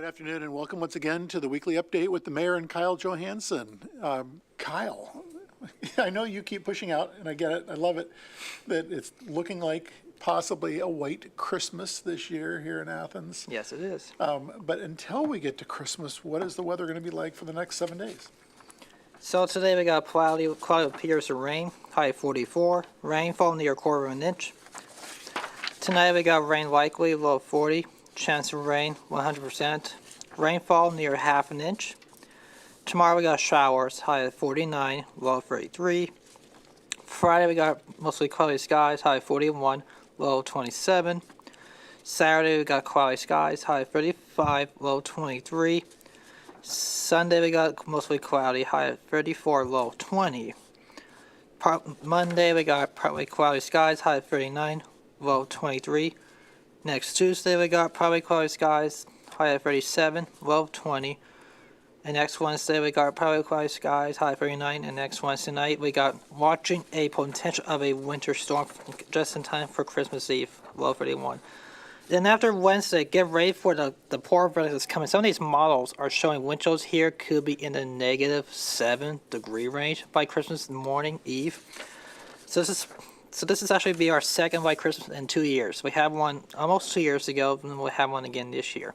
Good afternoon and welcome once again to the weekly update with the mayor and Kyle Johansson. Kyle, I know you keep pushing out, and I get it, I love it, that it's looking like possibly a white Christmas this year here in Athens. Yes, it is. But until we get to Christmas, what is the weather going to be like for the next 7 days? So today we got cloudy with periods of rain, high 44. Rainfall near a quarter of an inch. Tonight we got rain likely, low 40. Chance of rain, 100%. Rainfall near half an inch. Tomorrow we got showers, high at 49, low 33. Friday we got mostly cloudy skies, high 41, low 27. Saturday we got cloudy skies, high 35, low 23. Sunday we got mostly cloudy, high at 34, low 20. Monday we got partly cloudy skies, high at 39, low 23. Next Tuesday we got probably cloudy skies, high at 37, low 20. And next Wednesday we got probably cloudy skies, high at 39. And next Wednesday night we got watching a potential of a winter storm just in time for Christmas Eve, low 31. Then after Wednesday, get ready for the poor weather that's coming. Some of these models are showing wind chills here could be in the -7-degree range by Christmas morning, Eve. So this is actually be our second white Christmas in 2 years. We had one almost 2 years ago, and we'll have one again this year.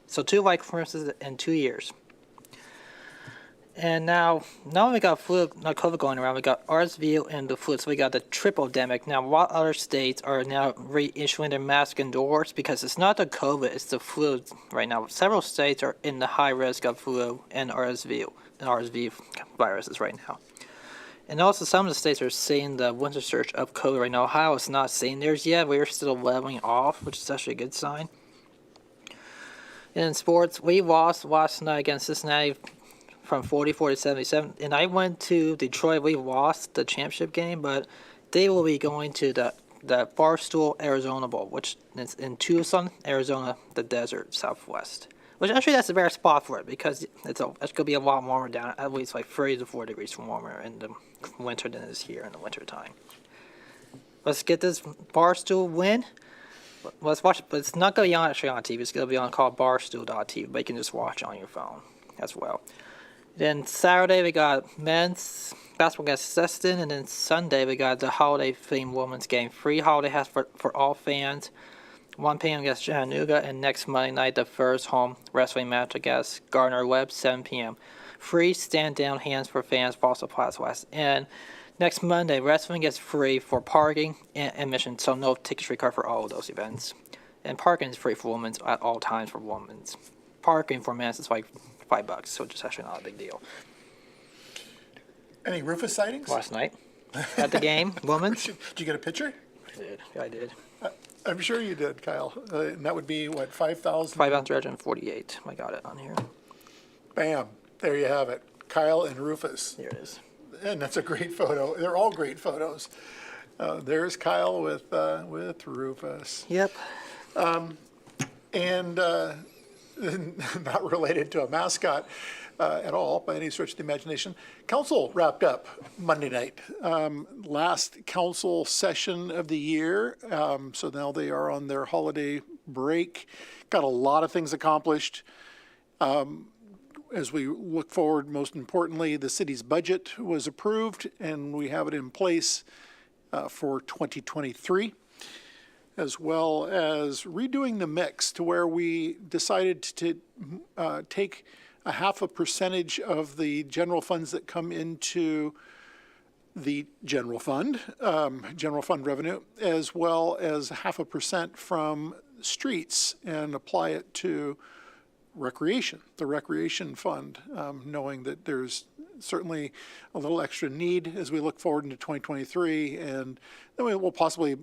So 2 white Christmases in 2 years. And now we got flu, not COVID going around, we got RSV and the flu, so we got the triple-demic. Now, while other states are now reissuing their mask indoors, because it's not the COVID, it's the flu right now. Several states are in the high risk of flu and RSV viruses right now. And also, some of the states are seeing the winter surge of COVID right now. Ohio is not seeing theirs yet. We're still leveling off, which is actually a good sign. And in sports, we lost last night against Cincinnati from 44 to 77. And I went to Detroit. We lost the championship game, but they will be going to the Barstool Arizona Bowl, which is in Tucson, Arizona, the desert southwest. Which actually that's a better spot for it because it's going to be a lot warmer down, at least like 30 to 4 degrees warmer in the winter than it is here in the winter time. Let's get this Barstool win. Let's watch it, but it's not going to be actually on TV. It's going to be on called Barstool.tv, but you can just watch on your phone as well. Then Saturday we got men's basketball against Seston, and then Sunday we got the holiday-themed women's game. Free holiday has for all fans. 1 p.m. against Chattanooga, and next Monday night, the first home wrestling match against Gardner-Webb, 7 p.m. Free stand-down hands for fans, Fossil Plaza West. And next Monday, wrestling gets free for parking and admission, so no tickets required for all of those events. And parking is free for women at all times for women. Parking for men is like $5, so it's actually not a big deal. Any Rufus sightings? Last night at the game, women's. Did you get a picture? I did. I'm sure you did, Kyle. And that would be, what, 5,000? 5,348. I got it on here. Bam. There you have it. Kyle and Rufus. Here it is. And that's a great photo. They're all great photos. There's Kyle with Rufus. Yep. And not related to a mascot at all by any stretch of the imagination. Council wrapped up Monday night. Last council session of the year. So now they are on their holiday break. Got a lot of things accomplished. As we look forward, most importantly, the city's budget was approved and we have it in place for 2023, as well as redoing the mix to where we decided to take a 0.5% of the general funds that come into the general fund revenue, as well as 0.5% from streets and apply it to recreation, the recreation fund, knowing that there's certainly a little extra need as we look forward into 2023, and then we will possibly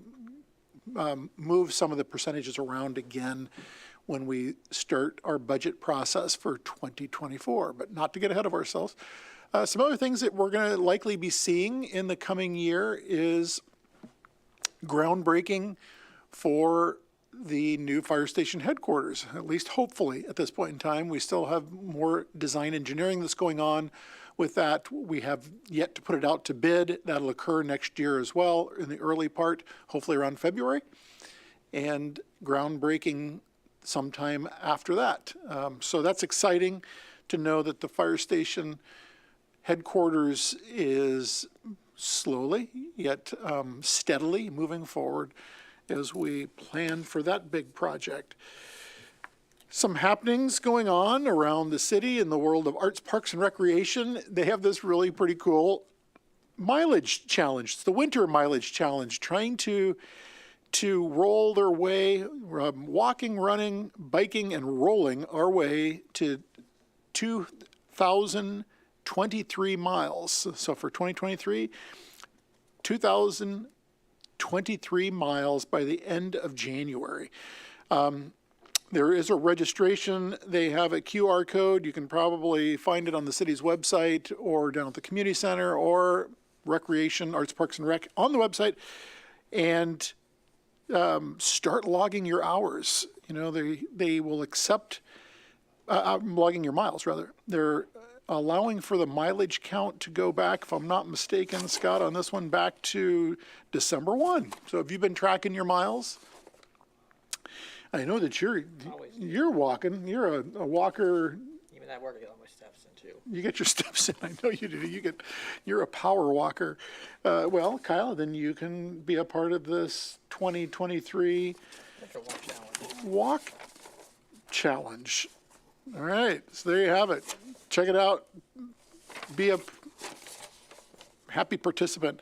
move some of the percentages around again when we start our budget process for 2024, but not to get ahead of ourselves. Some other things that we're going to likely be seeing in the coming year is groundbreaking for the new fire station headquarters, at least hopefully at this point in time. We still have more design engineering that's going on with that. We have yet to put it out to bid. That'll occur next year as well in the early part, hopefully around February. And groundbreaking sometime after that. So that's exciting to know that the fire station headquarters is slowly yet steadily moving forward as we plan for that big project. Some happenings going on around the city in the world of arts, parks, and recreation. They have this really pretty cool mileage challenge. It's the winter mileage challenge, trying to roll their way, walking, running, biking, and rolling our way to 2,023 miles. So for 2023, 2,023 miles by the end of January. There is a registration. They have a QR code. You can probably find it on the city's website or down at the community center or Recreation, Arts, Parks, and Rec on the website. And start logging your hours. You know, they will accept, logging your miles, rather. They're allowing for the mileage count to go back, if I'm not mistaken, Scott, on this one, back to December 1. So have you been tracking your miles? I know that you're walking. You're a walker. Even at work, I get all my steps in too. You get your steps in. I know you do. You're a power walker. Well, Kyle, then you can be a part of this 2023 walk challenge. All right, so there you have it. Check it out. Be a happy participant.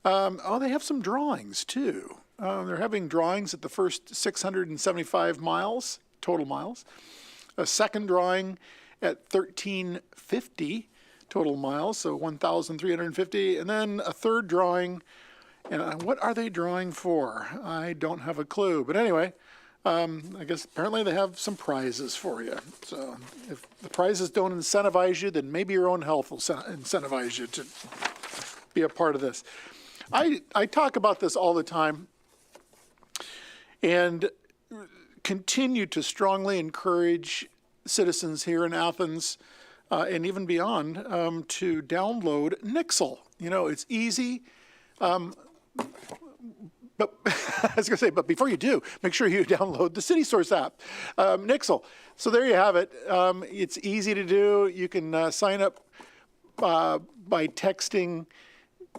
They have some drawings too. They're having drawings at the first 675 miles, total miles. A second drawing at 1,350 total miles, so 1,350. And then a third drawing, and what are they drawing for? I don't have a clue. But anyway, I guess apparently they have some prizes for you. So if the prizes don't incentivize you, then maybe your own health will incentivize you to be a part of this. I talk about this all the time and continue to strongly encourage citizens here in Athens and even beyond to download Nixle. You know, it's easy. But I was going to say, but before you do, make sure you download the CitySource app, Nixle. So there you have it. It's easy to do. You can sign up by texting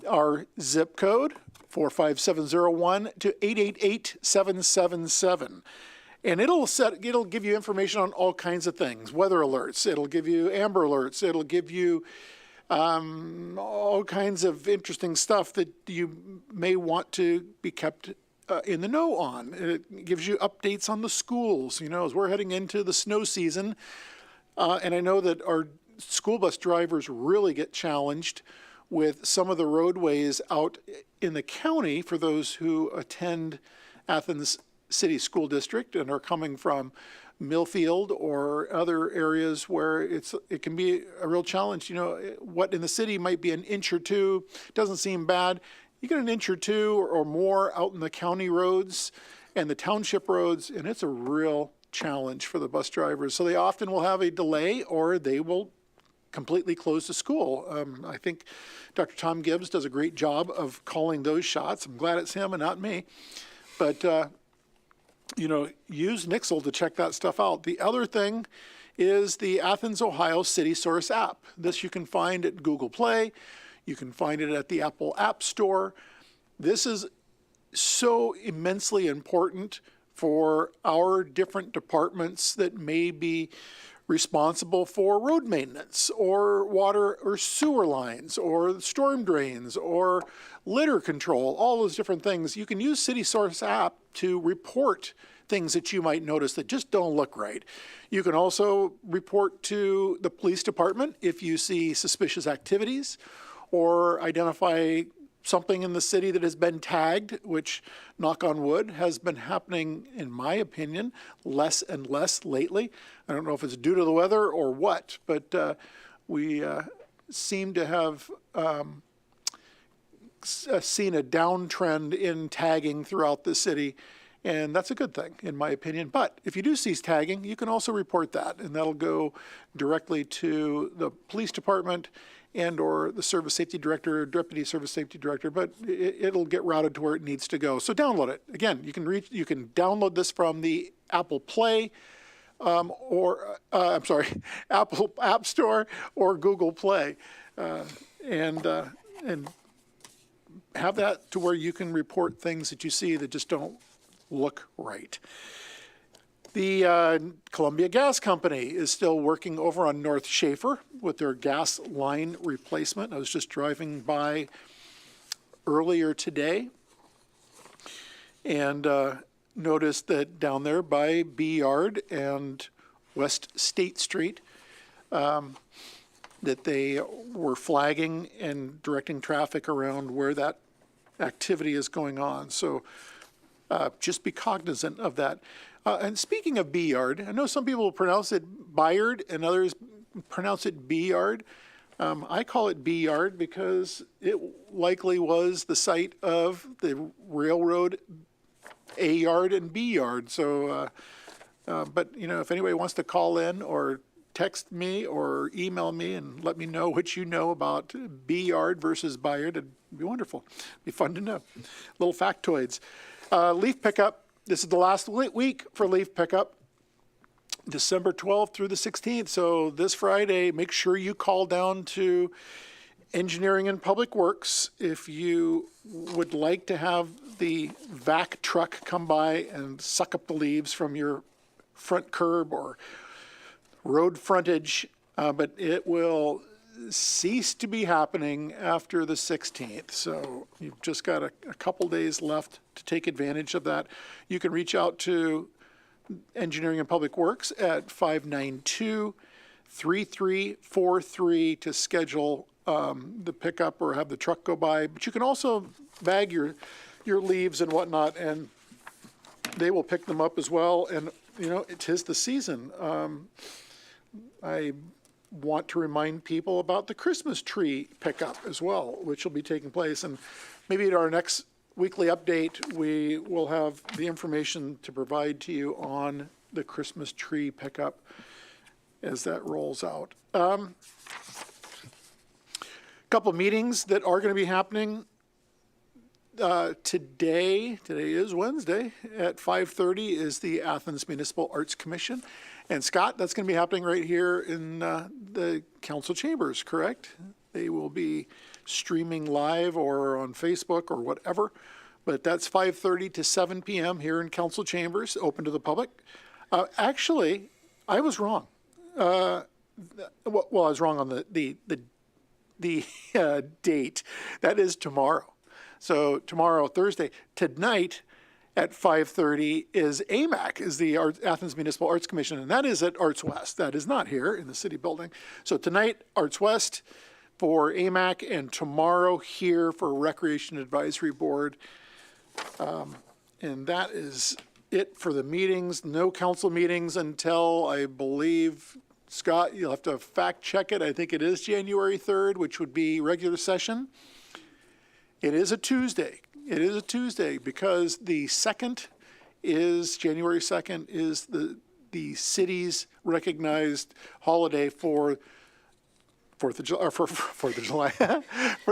our zip code 45701 to 888777. And it'll give you information on all kinds of things, weather alerts. It'll give you amber alerts. It'll give you all kinds of interesting stuff that you may want to be kept in the know on. It gives you updates on the schools, you know, as we're heading into the snow season. And I know that our school bus drivers really get challenged with some of the roadways out in the county for those who attend Athens City School District and are coming from Millfield or other areas where it can be a real challenge. You know, what in the city might be an inch or two, doesn't seem bad. You get an inch or two or more out in the county roads and the township roads, and it's a real challenge for the bus drivers. So they often will have a delay or they will completely close the school. I think Dr. Tom Gibbs does a great job of calling those shots. I'm glad it's him and not me. But, you know, use Nixle to check that stuff out. The other thing is the Athens, Ohio CitySource app. This you can find at Google Play. You can find it at the Apple App Store. This is so immensely important for our different departments that may be responsible for road maintenance or water or sewer lines or storm drains or litter control, all those different things. You can use CitySource app to report things that you might notice that just don't look right. You can also report to the police department if you see suspicious activities or identify something in the city that has been tagged, which, knock on wood, has been happening, in my opinion, less and less lately. I don't know if it's due to the weather or what, but we seem to have seen a downtrend in tagging throughout the city. And that's a good thing, in my opinion. But if you do cease tagging, you can also report that, and that'll go directly to the police department and or the service safety director, or deputy service safety director, but it'll get routed to where it needs to go. So download it. Again, you can download this from the Apple Play, Apple App Store or Google Play, and have that to where you can report things that you see that just don't look right. The Columbia Gas Company is still working over on North Schaefer with their gas line replacement. I was just driving by earlier today and noticed that down there by B Yard and West State Street, that they were flagging and directing traffic around where that activity is going on. So just be cognizant of that. And speaking of B-Yard, I know some people pronounce it Byard and others pronounce it B-Yard. I call it B-Yard because it likely was the site of the railroad A-Yard and B-Yard. So, but, you know, if anybody wants to call in or text me or email me and let me know what you know about B-Yard versus Byard, it'd be wonderful. It'd be fun to know. Little factoids. Leaf pickup. This is the last week for leaf pickup, December 12th through the 16th. So this Friday, make sure you call down to Engineering and Public Works if you would like to have the vac truck come by and suck up the leaves from your front curb or road frontage, but it will cease to be happening after the 16th. So you've just got a couple days left to take advantage of that. You can reach out to Engineering and Public Works at 592-3343 to schedule the pickup or have the truck go by. But you can also bag your leaves and whatnot, and they will pick them up as well. And, you know, it is the season. I want to remind people about the Christmas tree pickup as well, which will be taking place. And maybe at our next weekly update, we will have the information to provide to you on the Christmas tree pickup as that rolls out. Couple meetings that are going to be happening today is Wednesday at 5:30 is the Athens Municipal Arts Commission. And Scott, that's going to be happening right here in the council chambers, correct? They will be streaming live or on Facebook or whatever. But that's 5:30 to 7 p.m. here in council chambers, open to the public. Actually, I was wrong. Well, I was wrong on the date. That is tomorrow. So tomorrow, Thursday. Tonight at 5:30 is AMAC, is the Athens Municipal Arts Commission, and that is at Arts West. That is not here in the city building. So tonight, Arts West for AMAC, and tomorrow here for Recreation Advisory Board. And that is it for the meetings. No council meetings until, I believe, Scott, you'll have to fact check it. I think it is January 3rd, which would be regular session. It is a Tuesday. It is a Tuesday because the 2nd is, January 2nd is the city's recognized holiday for Fourth of July, for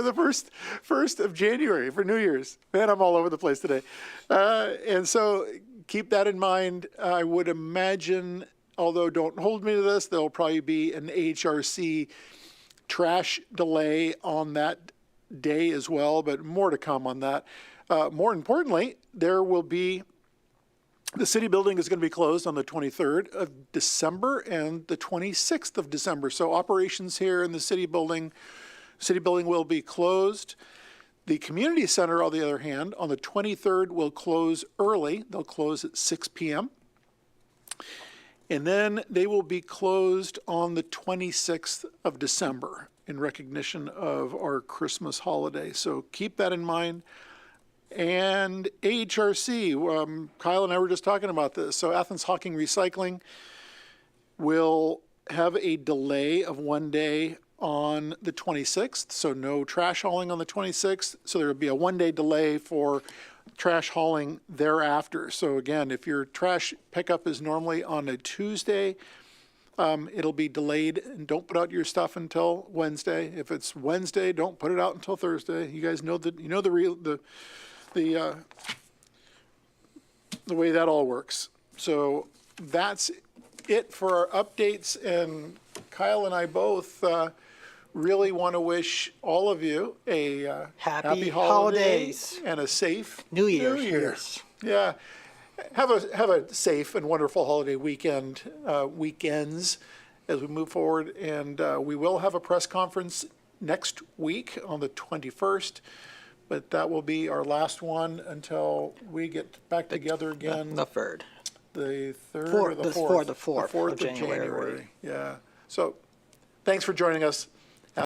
the first of January, for New Year's. Man, I'm all over the place today. And so keep that in mind. I would imagine, although don't hold me to this, there'll probably be an HRC trash delay on that day as well, but more to come on that. More importantly, there will be, the city building is going to be closed on the 23rd of December and the 26th of December. So operations here in the city building will be closed. The community center, on the other hand, on the 23rd will close early. They'll close at 6 p.m. And then they will be closed on the 26th of December in recognition of our Christmas holiday. So keep that in mind. And AHRC, Kyle and I were just talking about this. So Athens Hawking Recycling will have a delay of one day on the 26th, so no trash hauling on the 26th. So there will be a one-day delay for trash hauling thereafter. So again, if your trash pickup is normally on a Tuesday, it'll be delayed, and don't put out your stuff until Wednesday. If it's Wednesday, don't put it out until Thursday. You guys know the way that all works. So that's it for our updates, and Kyle and I both really want to wish all of you a Happy holiday holidays. and a safe New Year's. New Year. Yes. Yeah, have a safe and wonderful holiday weekends as we move forward, and we will have a press conference next week on the 21st. But that will be our last one until we get back together again. The third. The third or the fourth? The 4th of January. Yeah. So, thanks for joining us.